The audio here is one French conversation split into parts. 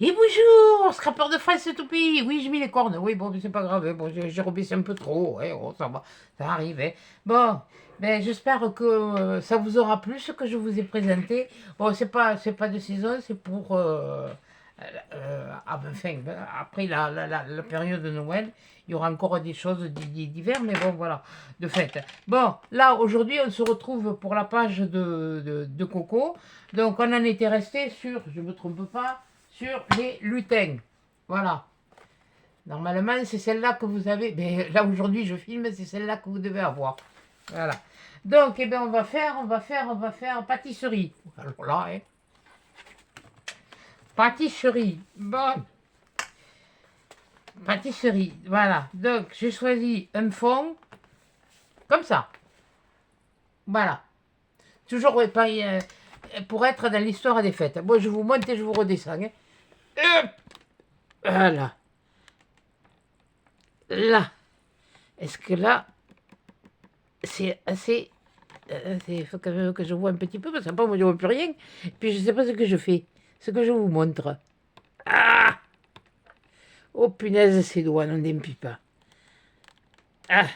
Et bonjour, scrapeur de fraises c'est tout pays. Oui, j'ai mis les cornes. Oui, bon, mais c'est pas grave. Hein. Bon, j'ai rebaissé un peu trop. Ouais, oh, ça va, ça arrive. Hein. Bon, ben, j'espère que ça vous aura plu ce que je vous ai présenté. Bon, c'est pas de saison, c'est pour enfin, après la période de Noël. Il y aura encore des choses d'hiver, mais bon, voilà, de fait. Bon, là, aujourd'hui, on se retrouve pour la page de Coco. Donc, on en était resté sur, je ne me trompe pas, sur les lutins. Voilà. Normalement, c'est celle-là que vous avez. Mais là, aujourd'hui, je filme, c'est celle-là que vous devez avoir. Voilà. Donc, eh bien, on va faire pâtisserie. Alors là, hein. Pâtisserie. Bon, pâtisserie. Voilà. Donc, j'ai choisi un fond comme ça. Voilà. Toujours ouais, pareil, pour être dans l'histoire des fêtes. Bon, je vous monte et je vous redescends. Hein. Hop. Voilà. Là. Est-ce que là, c'est assez. Il faut quand même que je vois un petit peu, parce qu'après, moi, je ne vois plus rien. Puis, je ne sais pas ce que je fais. Ce que je vous montre. Ah. Oh, punaise, ces doigts, n'en démpille pas. Ah.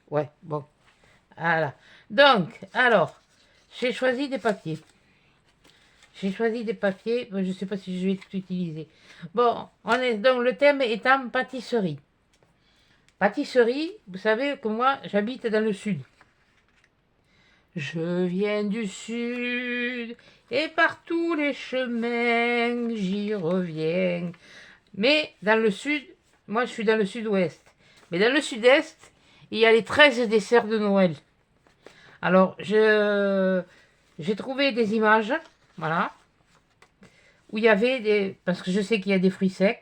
Ouais, bon. Voilà. Donc, alors, j'ai choisi des papiers. J'ai choisi des papiers. Bon, je ne sais pas si je vais tout utiliser. Bon, donc le thème étant pâtisserie. Pâtisserie, vous savez que moi, j'habite dans le sud. Je viens du sud et par tous les chemins j'y reviens. Mais dans le sud, moi je suis dans le sud-ouest. Mais dans le sud-est, il y a les 13 desserts de Noël. Alors, j'ai trouvé des images, voilà, où il y avait des. Parce que je sais qu'il y a des fruits secs.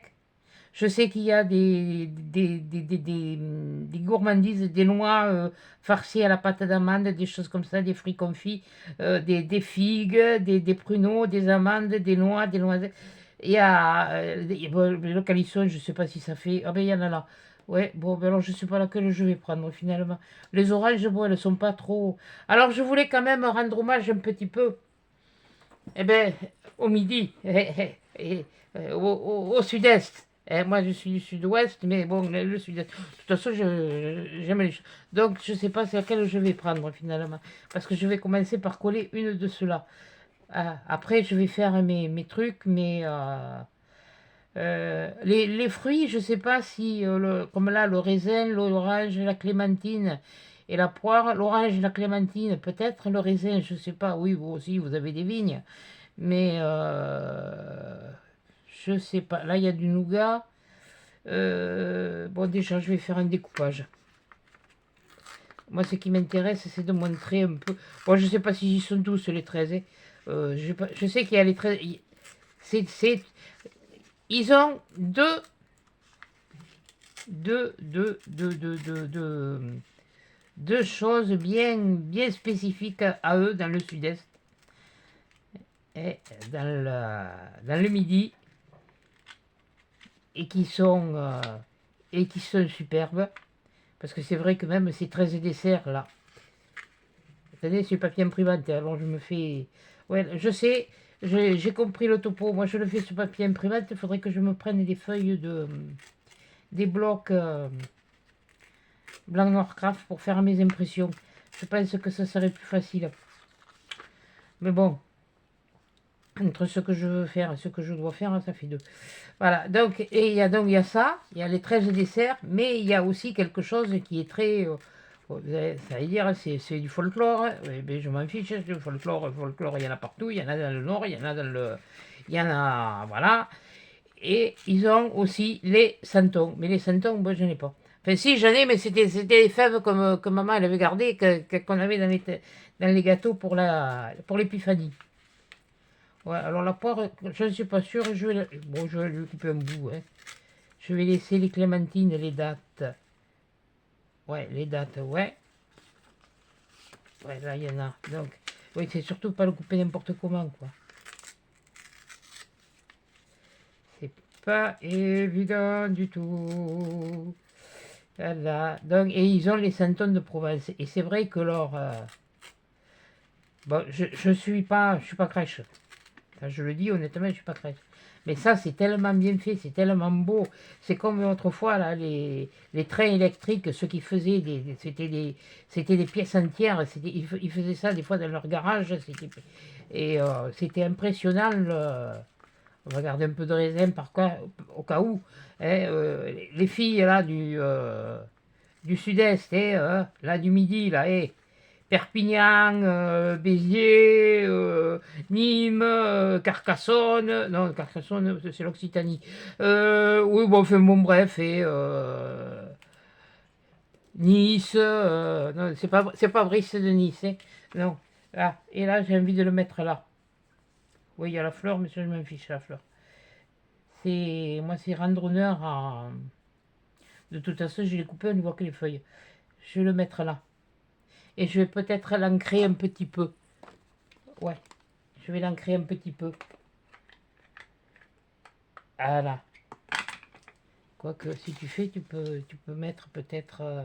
Je sais qu'il y a des gourmandises, des noix farcies à la pâte d'amande, des choses comme ça, des fruits confits, des figues, des pruneaux, des amandes, des noix, des noisettes. Il y a bon, le calisson, je ne sais pas si ça fait. Ah ben il y en a là. Ouais, bon, ben alors je ne sais pas laquelle je vais prendre finalement. Les oranges, bon, elles ne sont pas trop. Alors je voulais quand même rendre hommage un petit peu, eh ben, au midi, au sud-est. Moi, je suis du sud-ouest, mais bon, le sud-est. De toute façon, j'aime les choses. Donc, je ne sais pas c'est laquelle je vais prendre finalement. Parce que je vais commencer par coller une de ceux-là. Après, je vais faire mes trucs, mais les fruits, je ne sais pas si, comme là, le raisin, l'orange, la clémentine et la poire. L'orange et la clémentine, peut-être. Le raisin, je ne sais pas. Oui, vous aussi, vous avez des vignes. Mais je sais pas. Là, il y a du nougat. Bon, déjà, je vais faire un découpage. Moi, ce qui m'intéresse, c'est de montrer un peu. Bon, je sais pas si ils sont tous les 13. Hein. Je sais qu'il y a les 13. Ils ont deux choses bien spécifiques à eux dans le sud-est et dans le midi. et qui sont, euh, et qui sont superbes. Parce que c'est vrai que même ces 13 desserts là, attendez, c'est papier imprimante, alors je me fais. Ouais, je sais, j'ai compris le topo. Moi je le fais sur papier imprimante, il faudrait que je me prenne des feuilles des blocs blanc noir craft pour faire mes impressions. Je pense que ça serait plus facile. Mais bon, entre ce que je veux faire et ce que je dois faire, ça fait deux. Voilà, donc il y a ça, il y a les 13 desserts, mais il y a aussi quelque chose qui est très. Ça veut dire, c'est du folklore. Hein. Oui, mais je m'en fiche, du folklore, il y en a partout, il y en a dans le nord, il y en a dans le. Il y en a. Voilà. Et ils ont aussi les santons. Mais les santons, moi, je n'ai pas. Enfin, si, j'en ai, mais c'était les fèves que maman elle avait gardées, qu'on avait dans les gâteaux pour l'épiphanie. Ouais, alors la poire, je ne suis pas sûre, bon, je vais lui couper un bout. Hein. Je vais laisser les clémentines, les dates. Ouais, les dates, ouais. Ouais, là, il y en a. Donc, oui, c'est surtout pas le couper n'importe comment, quoi. C'est pas évident du tout. Voilà. Donc, et ils ont les santons de Provence. Et c'est vrai que leur... bon, je suis pas crèche. Enfin, je le dis honnêtement, je ne suis pas crèche. Mais ça, c'est tellement bien fait, c'est tellement beau. C'est comme autrefois, là, les trains électriques, ceux qui faisaient c'était des pièces entières. Ils faisaient ça des fois dans leur garage. Et c'était impressionnant. On va garder un peu de raisin au cas où. Hein, les filles là du sud-est, là du midi, là, Perpignan, Béziers, Nîmes, Carcassonne, non, Carcassonne, c'est l'Occitanie. Oui, bon, enfin, bon, bref, Nice, non, c'est pas Brice de Nice, hein, non. Là, et là, j'ai envie de le mettre là. Oui, il y a la fleur, mais ça, je m'en fiche, la fleur. Moi, c'est rendre honneur à. De toute façon, je l'ai coupé, on ne voit que les feuilles. Je vais le mettre là. Et je vais peut-être l'ancrer un petit peu. Ouais, je vais l'ancrer un petit peu. Voilà. Quoique, si tu fais, tu peux mettre peut-être...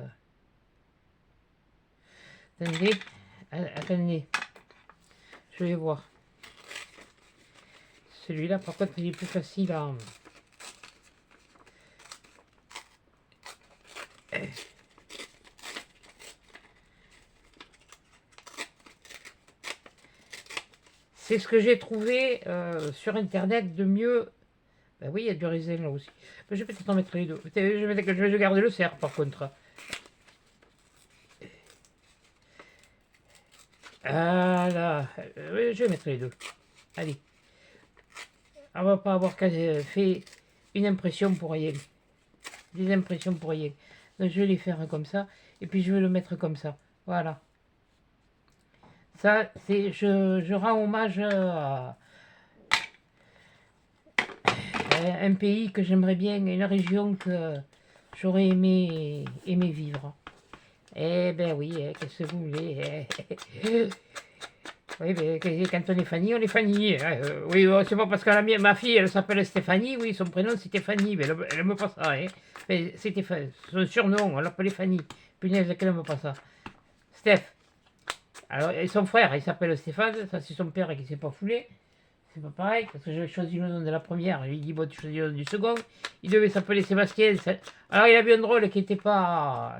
Attendez, attendez. Je vais voir. Celui-là, par contre, il est plus facile à... C'est ce que j'ai trouvé sur Internet de mieux. Ben oui, il y a du raisin là aussi. Ben, je vais peut-être en mettre les deux. Je vais garder le cerf par contre. Voilà. Je vais mettre les deux. Allez. On va pas avoir fait une impression pour rien. Des impressions pour rien. Donc je vais les faire comme ça. Et puis je vais le mettre comme ça. Voilà. Ça, c'est. Je rends hommage à un pays que j'aimerais bien, une région que j'aurais aimé vivre. Eh ben oui, qu'est-ce que vous voulez. Oui, mais quand on est Fanny, on est Fanny. Oui, c'est pas parce que ma fille, elle s'appelle Stéphanie, oui, son prénom c'est Stéphanie, mais elle aime pas ça. Hein. C'était son surnom, on l'appelait Fanny. Punaise, qu'elle aime pas ça. Steph. Alors, et son frère, il s'appelle Stéphane, ça c'est son père qui s'est pas foulé. C'est pas pareil, parce que j'avais choisi le nom de la première. Il dit, bon, tu choisis le nom du second. Il devait s'appeler Sébastien. Alors, il avait un drôle qui était pas.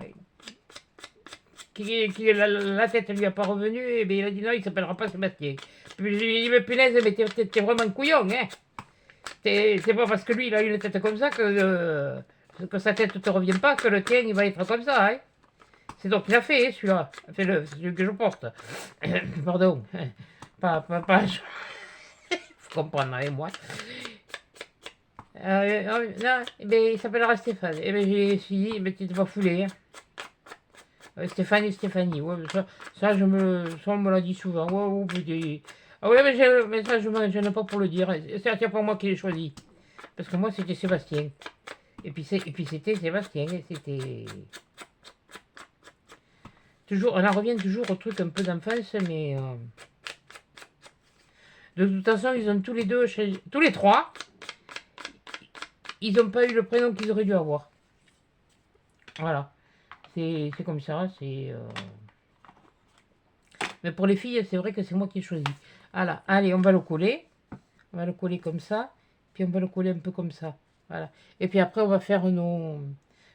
La tête lui a pas revenu, et bien il a dit non, il s'appellera pas Sébastien. Puis je lui ai dit, mais punaise, mais t'es vraiment couillon, hein. C'est pas parce que lui, il a une tête comme ça que sa tête te revient pas, que le tien, il va être comme ça, hein. C'est donc il a fait, celui-là. Fais-le, c'est celui que je porte. Pardon. Pas. Faut comprendre, hein, moi. Non, mais il s'appellera Stéphane. Et bien, j'ai dit, mais tu t'es pas foulé, hein. Stéphanie, ouais, ça, on me l'a dit souvent. Ouais, ouais, ah ouais, mais ça, je n'ai pas pour le dire. C'est pas moi qui l'ai choisi. Parce que moi, c'était Sébastien. Et puis c'était Sébastien. C'était. Toujours, on en revient toujours au truc un peu d'enfance, mais. De toute façon, ils ont tous les deux, tous les trois, ils n'ont pas eu le prénom qu'ils auraient dû avoir. Voilà. C'est comme ça, Mais pour les filles, c'est vrai que c'est moi qui ai choisi. Voilà, allez, on va le coller. On va le coller comme ça. Puis on va le coller un peu comme ça. Voilà. Et puis après, on va faire nos...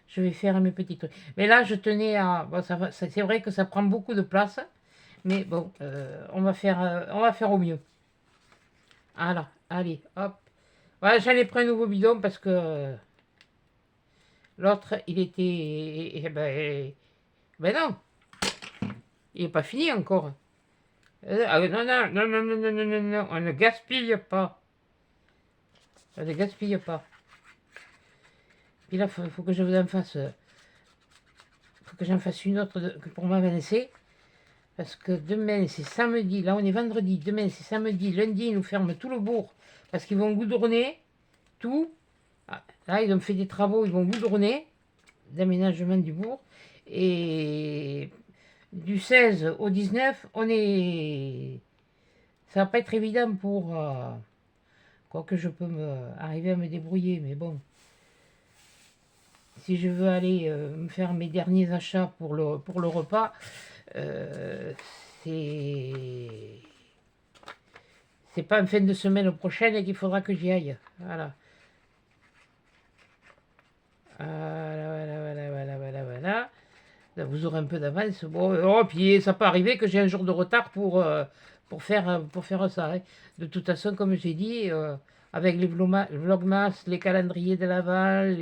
Je vais faire mes petits trucs. Mais là, je tenais à... Bon, c'est vrai que ça prend beaucoup de place. Mais bon, on va faire au mieux. Voilà, allez, hop. Voilà, j'en ai pris un nouveau bidon parce que... L'autre, il était... Ben non. Il n'est pas fini encore. Non, non, non, non, non, non, non, non, non, on ne gaspille pas. On ne gaspille pas. Puis là, faut que je vous en fasse... faut que j'en fasse une autre pour m'avancer. Parce que demain, c'est samedi. Là, on est vendredi. Demain, c'est samedi. Lundi, ils nous ferment tout le bourg. Parce qu'ils vont goudronner tout. Là, ils ont fait des travaux. Ils vont goudronner d'aménagement du bourg. Et du 16 au 19, ça va pas être évident pour... quoique je peux arriver à me débrouiller. Mais bon. Si je veux aller me faire mes derniers achats pour le repas, c'est C'est pas en fin de semaine prochaine qu'il faudra que j'y aille. Voilà. Voilà. Là, vous aurez un peu d'avance. Bon, oh, puis ça peut arriver que j'ai un jour de retard pour faire ça, hein. De toute façon, comme j'ai dit, avec les vlogmas, les calendriers de l'Avent,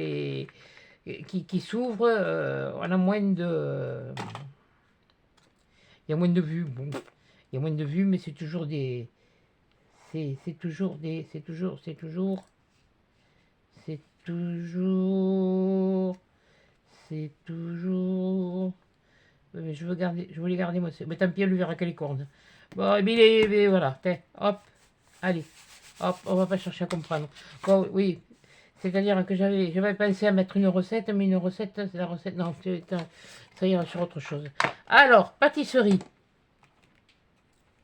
qui s'ouvrent, on a moins de... Il y a moins de vues. Bon, il y a moins de vues, mais c'est toujours des... C'est toujours des... C'est toujours... C'est toujours... Mais je voulais garder moi. Mais tant pis, elle lui verra que les cornes. Bon, et bien, voilà. Hop, allez. Hop, on va pas chercher à comprendre. Bon, oui. C'est-à-dire que j'avais pensé à mettre une recette, mais une recette, c'est la recette. Non, ça ira sur autre chose. Alors, pâtisserie.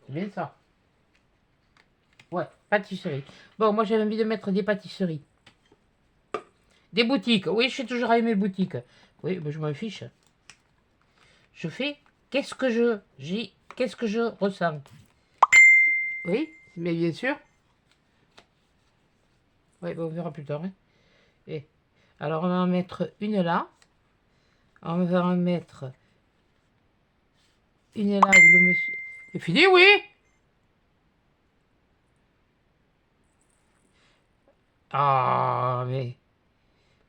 C'est bien ça. Ouais, pâtisserie. Bon, moi j'avais envie de mettre des pâtisseries. Des boutiques. Oui, je suis toujours à mes boutiques. Oui, mais je m'en fiche. Je fais qu'est-ce que je ressens. Oui, mais bien sûr. Oui, on verra plus tard, hein. Et alors on va en mettre une là. On va en mettre une là où le monsieur... C'est fini, oui. Ah, mais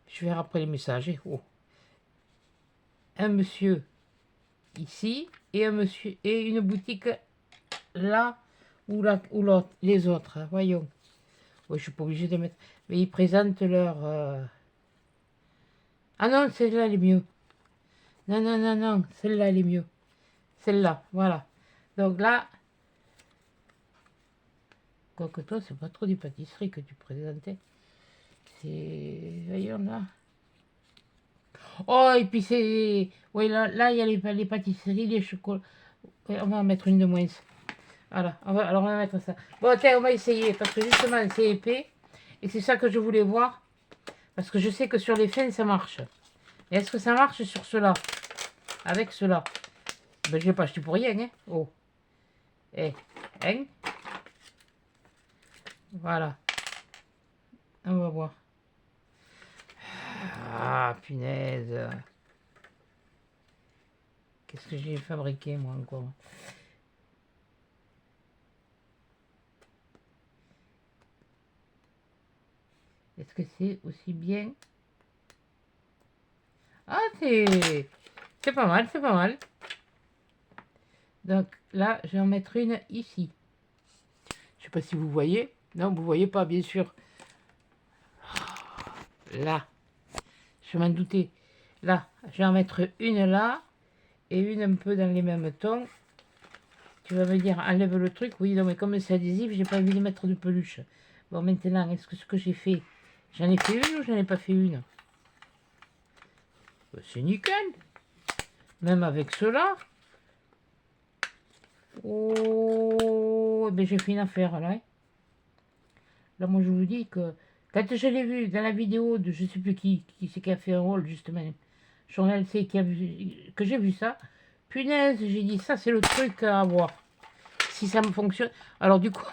je vais après les messages, hein. Oh. Un monsieur ici et un monsieur et une boutique là ou là ou l'autre, les autres, hein, voyons. Oui, je suis pas obligée de mettre. Mais ils présentent leur. Ah non, celle-là elle est mieux. Non, non, non, non, celle-là elle est mieux. Celle-là, voilà. Donc là, quoique toi, c'est pas trop des pâtisseries que tu présentais. C'est. Voyons là. Oh, et puis c'est. Oui, là, il y a les pâtisseries, les chocolats. Ouais, on va en mettre une de moins. Voilà, alors on va mettre ça. Bon, tiens, on va essayer, parce que justement, c'est épais. Et c'est ça que je voulais voir. Parce que je sais que sur les fins, ça marche. Et est-ce que ça marche sur cela? Avec cela? Ben, je l'ai pas acheté pour rien, hein. Oh. Eh, hein? Voilà. On va voir. Ah, punaise. Qu'est-ce que j'ai fabriqué, moi, encore? Est-ce que c'est aussi bien? Ah, c'est pas mal, c'est pas mal. Donc là, je vais en mettre une ici. Je sais pas si vous voyez. Non, vous voyez pas, bien sûr. Là, je m'en doutais. Là, je vais en mettre une là et une un peu dans les mêmes tons. Tu vas me dire, enlève le truc. Oui, non, mais comme c'est adhésif, j'ai pas envie de mettre de peluche. Bon, maintenant, est-ce que ce que j'ai fait, j'en ai fait une ou j'en ai pas fait une? Ben, c'est nickel. Même avec cela. Oh, ben j'ai fait une affaire là, hein. Là, moi, je vous dis que quand je l'ai vu dans la vidéo de je sais plus qui c'est qui a fait un rôle, justement, Journal C, que j'ai vu ça, punaise, j'ai dit ça, c'est le truc à avoir. Si ça me fonctionne. Alors, du coup,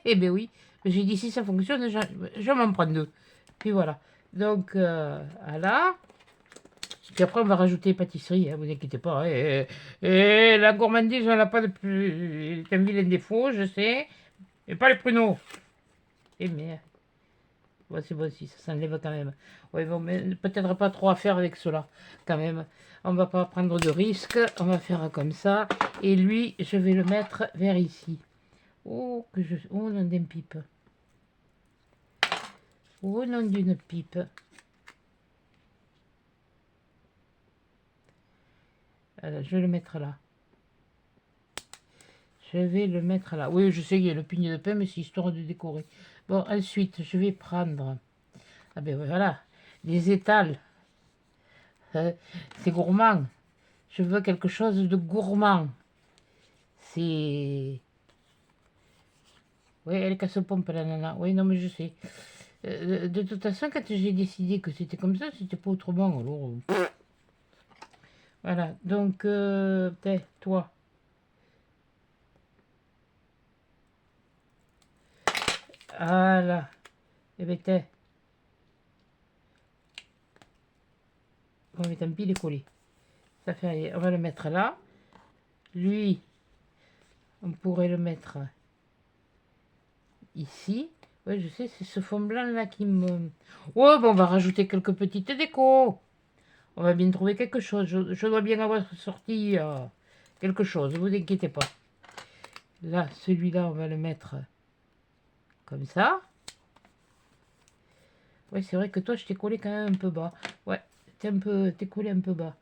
eh ben oui, j'ai dit si ça fonctionne, je vais m'en prendre deux. Puis voilà. Donc, voilà. Puis après, on va rajouter pâtisserie, hein, vous inquiétez pas. Et la gourmandise, on n'a pas de plus. C'est un vilain défaut, je sais. Et pas les pruneaux. Et merde. Ouais, c'est bon aussi, ça s'enlève quand même. Ouais, bon, mais peut-être pas trop à faire avec cela, quand même. On va pas prendre de risques, on va faire comme ça. Et lui, je vais le mettre vers ici. Oh, oh, nom d'une pipe. Oh, nom d'une pipe. Alors, je vais le mettre là. Je vais le mettre là. Oui, je sais qu'il y a le pignon de pain, mais c'est histoire de décorer. Bon, ensuite, je vais prendre... Ah ben voilà, les étals. C'est gourmand. Je veux quelque chose de gourmand. C'est... Oui, elle casse-pompe, la nana. Oui, non, mais je sais. De toute façon, quand j'ai décidé que c'était comme ça, c'était pas autrement. Alors, voilà. Donc, toi. Voilà. Et bien, t'es. Bon, mais tant pis, il est collé. Ça fait rien. On va le mettre là. Lui, on pourrait le mettre ici. Ouais, je sais, c'est ce fond blanc là qui me... Ouais, bon, on va rajouter quelques petites décos. On va bien trouver quelque chose. Je dois bien avoir sorti quelque chose, ne vous inquiétez pas. Là, celui-là, on va le mettre comme ça. Ouais, c'est vrai que toi, je t'ai collé quand même un peu bas. Ouais, t'es collé un peu bas.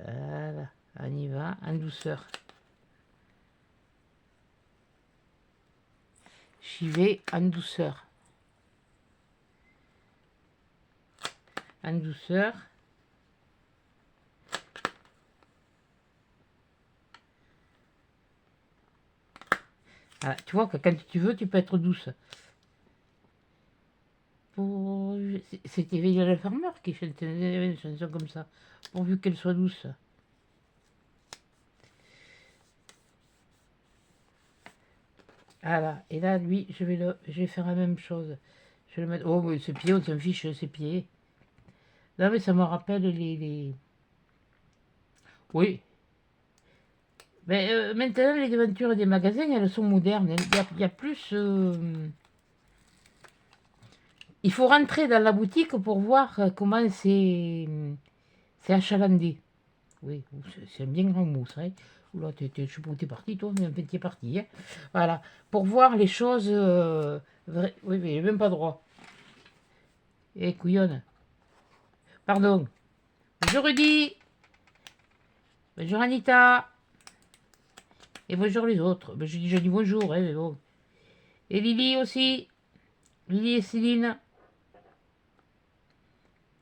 Voilà, on y va, en douceur. J'y vais en douceur. En douceur. Voilà, tu vois que quand tu veux, tu peux être douce. C'était Veille le Farmer qui chantait une chanson comme ça, pourvu qu'elle soit douce. Voilà, et là, lui, je vais faire la même chose. Je vais le mettre... Oh, mais ses pieds, on s'en fiche, ses pieds. Là, mais ça me rappelle les... Oui. Mais maintenant, les devantures des magasins, elles sont modernes. Il y a plus... Il faut rentrer dans la boutique pour voir comment c'est achalandé. Oui, c'est un bien grand mot, ça. Hein. Oula, je sais pas où t'es parti, toi, mais en fait, t'es parti. Hein. Voilà, pour voir les choses vraies. Oui, mais il même pas droit. Eh, couillonne. Pardon. Bonjour Rudy. Bonjour Anita. Et bonjour les autres. Ben, je dis bonjour, hein, mais bon. Et Lily aussi. Lily et Céline.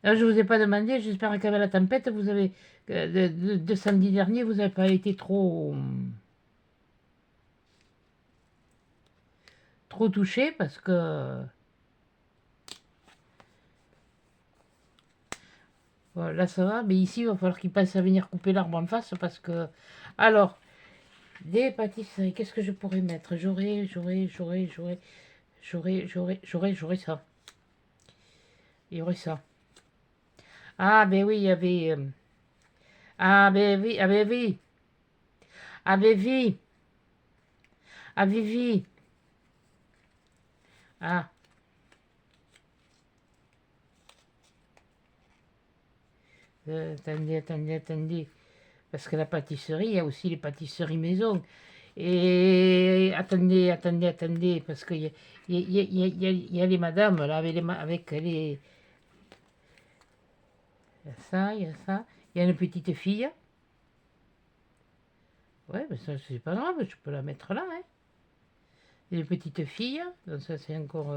Là, je vous ai pas demandé, j'espère qu'avec la tempête, vous avez. De samedi dernier, vous n'avez pas été trop touché parce que. Voilà, là, ça va, mais ici, il va falloir qu'il passe à venir couper l'arbre en face parce que. Alors, des pâtisseries, qu'est-ce que je pourrais mettre? J'aurais ça. Il y aurait ça. Ah, ben oui, il y avait. Ah, ben oui, ah, ben oui. Ah, ben oui. Ah, Vivi. Ah, attendez. Parce que la pâtisserie, il y a aussi les pâtisseries maison. Et attendez. Parce qu'il y a les madames, là, avec les. Il y a ça, il y a ça. Il y a une petite fille. Ouais, mais ça, c'est pas grave, je peux la mettre là. Hein. Il y a une petite fille. Donc ça, c'est encore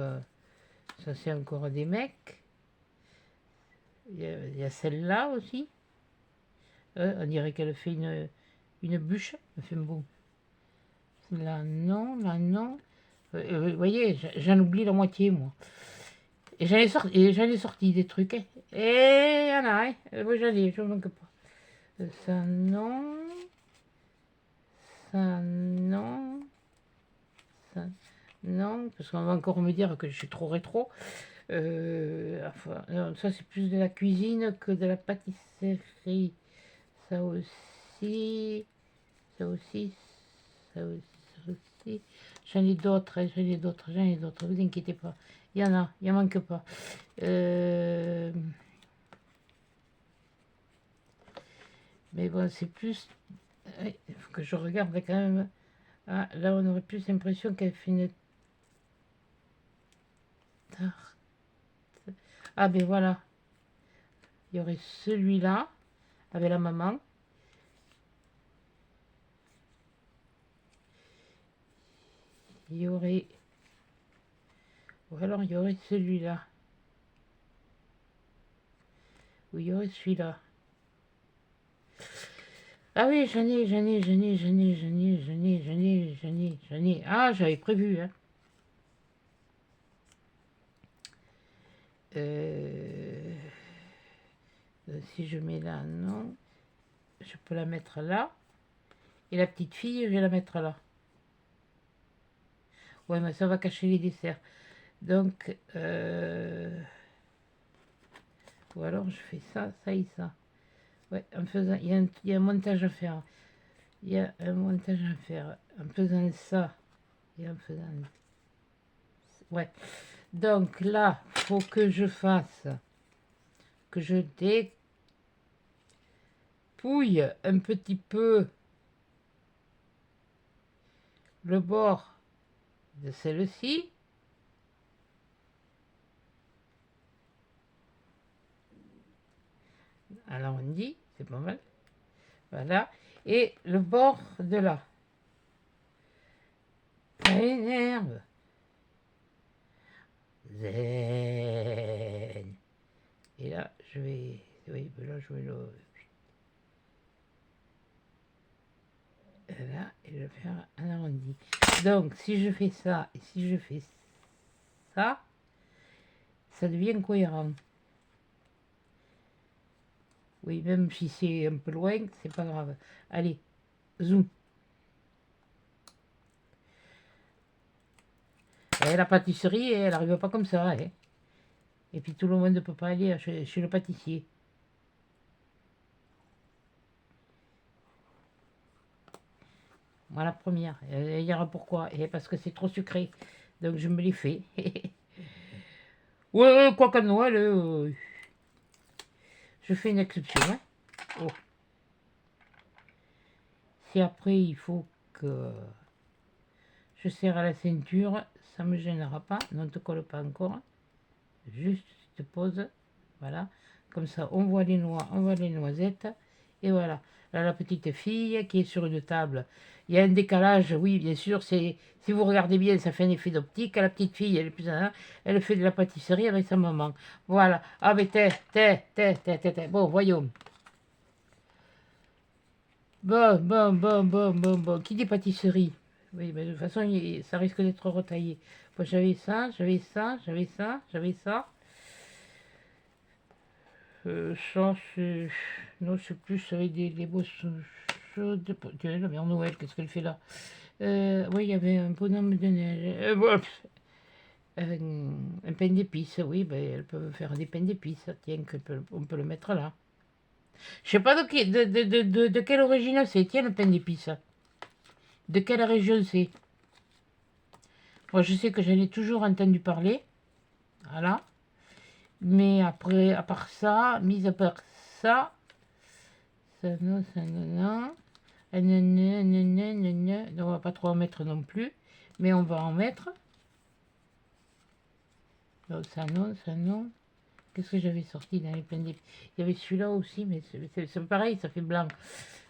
des mecs. Il y a celle-là aussi. On dirait qu'elle fait une bûche. Enfin bon. Là, non, là, non. Vous voyez, j'en oublie la moitié, moi. Et j'en ai sorti des trucs. Hein. Et il y en a, hein. Moi, je ne manque pas. Ça, non. Ça, non. Ça, non. Parce qu'on va encore me dire que je suis trop rétro. Enfin, non, ça, c'est plus de la cuisine que de la pâtisserie. Ça aussi. Ça aussi. Ça aussi. J'en ai d'autres, hein, j'en ai d'autres. Ne vous inquiétez pas. Il y en a, il en manque pas. Mais bon, c'est plus. Il faut que je regarde quand même. Ah, là, on aurait plus l'impression qu'elle fait une tarte. Ah, ben voilà. Il y aurait celui-là, avec la maman. Il y aurait. Ou alors, il y aurait celui-là. Ou il y aurait celui-là. Ah oui, j'en ai. Ah, j'avais prévu, hein. Si je mets là, non. Je peux la mettre là. Et la petite fille, je vais la mettre là. Ouais, mais ça va cacher les desserts. Donc, ou alors je fais ça, ça et ça. Ouais, en faisant, il y a un montage à faire. Il y a un montage à faire. En faisant ça et en faisant... Ouais. Donc là, faut que je fasse, que je dépouille un petit peu le bord de celle-ci. Alors on dit, c'est pas mal. Voilà. Et le bord de là. Ça énerve. Zen. Et là, je vais... Oui, là, je vais le... Là, et je vais faire un arrondi. Donc, si je fais ça et si je fais ça, ça devient cohérent. Oui, même si c'est un peu loin, c'est pas grave. Allez, zoom. Et la pâtisserie, elle n'arrive pas comme ça. Hein. Et puis tout le monde ne peut pas aller chez le pâtissier. Moi, la première. Il y aura pourquoi. Et parce que c'est trop sucré. Donc je me l'ai fait. Ouais, quoi qu'à Noël, je fais une exception. Hein. Oh. Si après il faut que je serre à la ceinture, ça ne me gênera pas. Ne te colle pas encore. Juste, tu te poses. Voilà. Comme ça, on voit les noix, on voit les noisettes. Et voilà. Là, la petite fille qui est sur une table. Il y a un décalage, oui, bien sûr. Si vous regardez bien, ça fait un effet d'optique. La petite fille, elle est plus elle fait de la pâtisserie avec sa maman. Voilà. Ah, mais Bon, voyons. Bon. Qui dit pâtisserie? Oui, mais de toute façon, ça risque d'être retaillé. Moi, j'avais ça, j'avais ça, j'avais ça, j'avais ça. Ça, c'est... Non, c'est plus avec des boissons chaudes. Tiens, la mère Noël, qu'est-ce qu'elle fait là? Oui, il y avait un bonhomme de neige. Un pain d'épices, oui, ben, elles peuvent faire des pains d'épices. Tiens, on peut le mettre là. Je sais pas de quelle origine c'est. Tiens, le pain d'épices. De quelle région c'est? Moi, je sais que j'en ai toujours entendu parler. Voilà. Mais après, à part ça, mis à part ça, non. On va pas trop en mettre non plus, mais on va en mettre. Donc ça non. Qu'est-ce que j'avais sorti dans les pleins d'épices? Il y avait celui-là aussi, mais c'est pareil, ça fait blanc.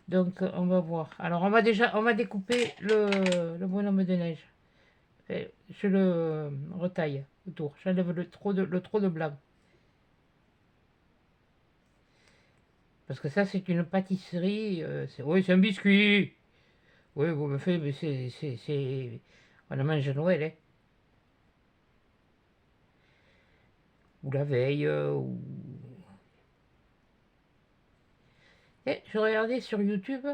Donc on va voir. Alors on va découper le bonhomme de neige. Je le retaille autour. J'enlève le trop de blanc. Parce que ça, c'est une pâtisserie. Oui, c'est un biscuit. Oui, vous me faites, mais c'est... On a mangé à Noël, hein. Ou la veille, ou... Je regardais sur YouTube,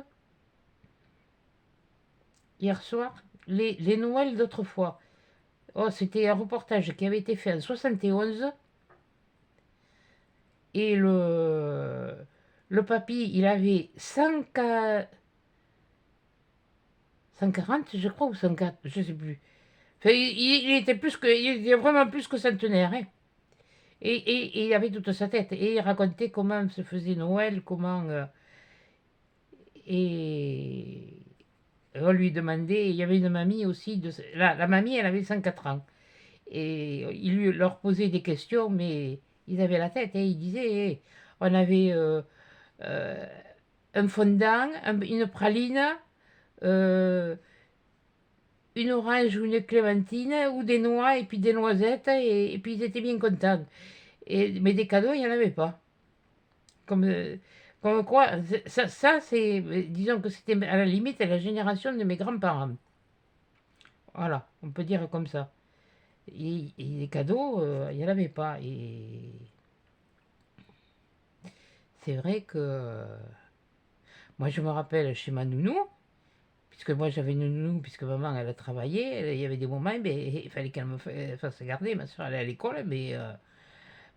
hier soir, les Noëls d'autrefois. Oh, c'était un reportage qui avait été fait en 71. Et le papy, il avait 140, je crois, ou 104, je sais plus. Enfin, il était vraiment plus que centenaire, hein. Et il avait toute sa tête. Et il racontait comment se faisait Noël, comment... et on lui demandait, il y avait une mamie aussi, la mamie, elle avait 104 ans. Et leur posait des questions, mais ils avaient la tête. Et ils disaient, on avait euh, un fondant, une praline, euh, une orange ou une clémentine, ou des noix, et puis des noisettes, et puis ils étaient bien contents. Mais des cadeaux, il n'y en avait pas. Comme, comme quoi, ça c'est, disons que c'était à la limite la génération de mes grands-parents. Voilà, on peut dire comme ça. Et les cadeaux, il n'y en avait pas. Et c'est vrai que moi je me rappelle chez ma nounou, puisque moi j'avais une nounou, puisque maman elle a travaillé, il y avait des moments, mais il fallait qu'elle me fasse garder, ma soeur allait à l'école, mais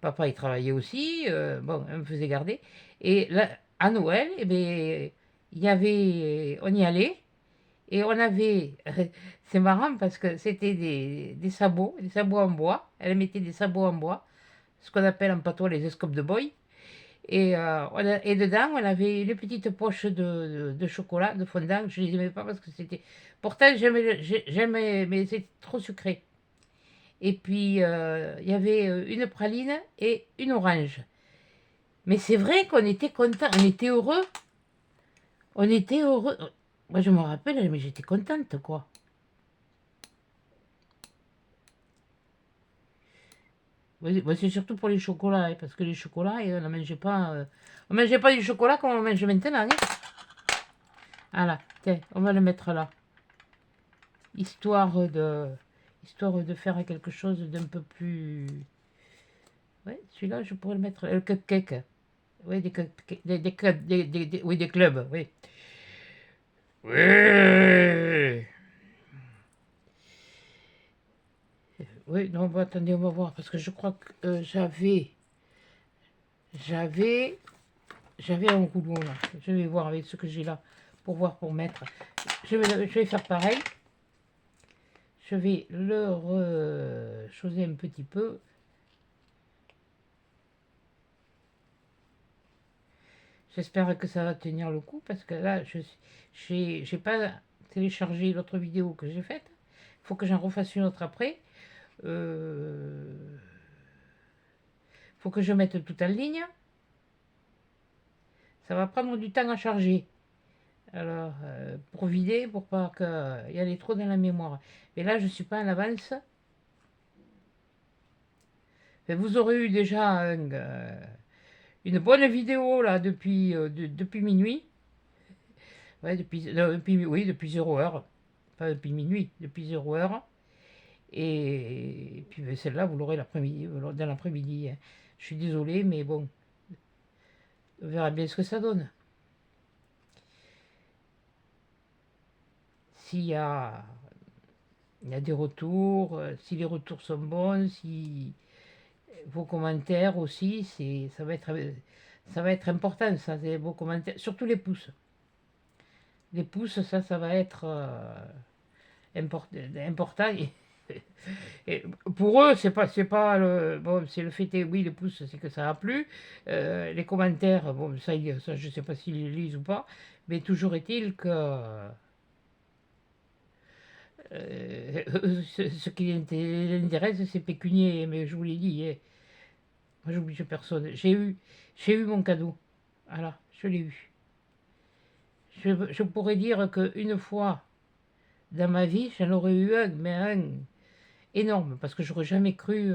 papa il travaillait aussi, bon, elle me faisait garder. Et là, à Noël, eh ben, on y allait, et on avait, c'est marrant parce que c'était des sabots en bois, elle mettait des sabots en bois, ce qu'on appelle en patois les escopes de boy. Et dedans, on avait une petite poche de chocolat, de fondant. Je ne les aimais pas parce que c'était. Pourtant, j'aimais, mais c'était trop sucré. Et puis, il y avait une praline et une orange. Mais c'est vrai qu'on était content, on était heureux. On était heureux. Moi, je me rappelle, mais j'étais contente, quoi. Ouais, ouais, c'est surtout pour les chocolats, hein, parce que les chocolats, on ne mangeait pas. On mangeait pas du chocolat comme on mange maintenant, hein. Voilà, tiens, on va le mettre là. Histoire de faire quelque chose d'un peu plus. Ouais, celui-là, je pourrais le mettre. Le cupcake. Oui, des cupcakes. Oui, des clubs, oui. Oui. Oui, non, bon, attendez, on va voir. Parce que je crois que j'avais. J'avais un rouleau là. Je vais voir avec ce que j'ai là. Pour voir, pour mettre. Je vais faire pareil. Je vais le choser un petit peu. J'espère que ça va tenir le coup parce que là, je j'ai pas téléchargé l'autre vidéo que j'ai faite. Il faut que j'en refasse une autre après. Faut que je mette tout en ligne. Ça va prendre du temps à charger. Alors, pour vider, pour pas qu'il y ait trop dans la mémoire. Mais là, je suis pas en avance. Mais vous aurez eu déjà une bonne vidéo là depuis minuit. Ouais, oui, depuis 0 heure. Pas depuis minuit, depuis 0 heure. Et puis ben, celle-là, vous l'aurez l'après-midi, dans l'après-midi, hein. Je suis désolé, mais bon, on verra bien ce que ça donne. S'il y a, il y a des retours, si les retours sont bons, si vos commentaires aussi, ça va être important, ça, vos commentaires, surtout les pouces. Les pouces, ça va être important. Et pour eux, c'est pas le, bon, c'est le fait, oui, les pouces, c'est que ça a plu. Les commentaires, bon, ça, je sais pas s'ils les lisent ou pas, mais toujours est-il que ce qui les intéresse, c'est pécunier. Mais je vous l'ai dit, hein, moi, j'oblige personne. J'ai eu mon cadeau. Voilà, je l'ai eu. Je pourrais dire qu'une fois dans ma vie, j'en aurais eu un, mais un énorme, parce que j'aurais jamais cru.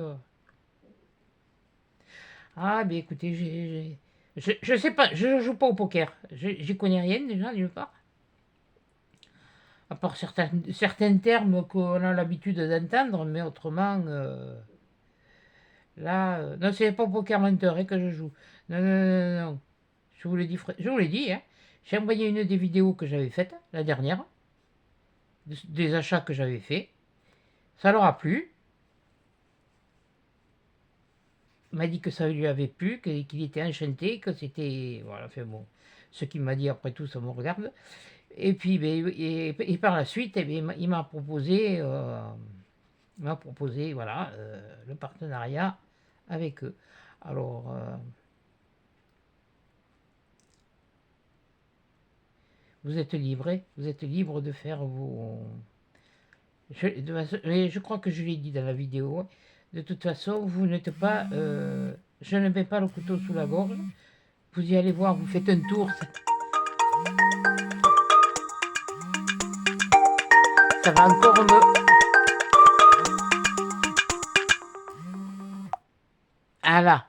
Ah, ben écoutez, je sais pas, je joue pas au poker. J'y connais rien déjà, d'une part. À part certains termes qu'on a l'habitude d'entendre, mais autrement, là, non, c'est pas au poker menteur hein, que je joue. Non, non, non, non, non. Je vous l'ai dit, hein. J'ai envoyé une des vidéos que j'avais faites, la dernière, des achats que j'avais faits. Ça leur a plu. Il m'a dit que ça lui avait plu, qu'il était enchanté, que c'était. Voilà, enfin bon. Ce qu'il m'a dit après tout, ça me regarde. Et puis, ben, et par la suite, eh bien, il m'a proposé voilà, le partenariat avec eux. Alors, vous êtes libre de faire vos. Mais je crois que je l'ai dit dans la vidéo. Hein. De toute façon, vous n'êtes pas. Je ne mets pas le couteau sous la gorge. Vous y allez voir, vous faites un tour. Ça va encore me. Ah là.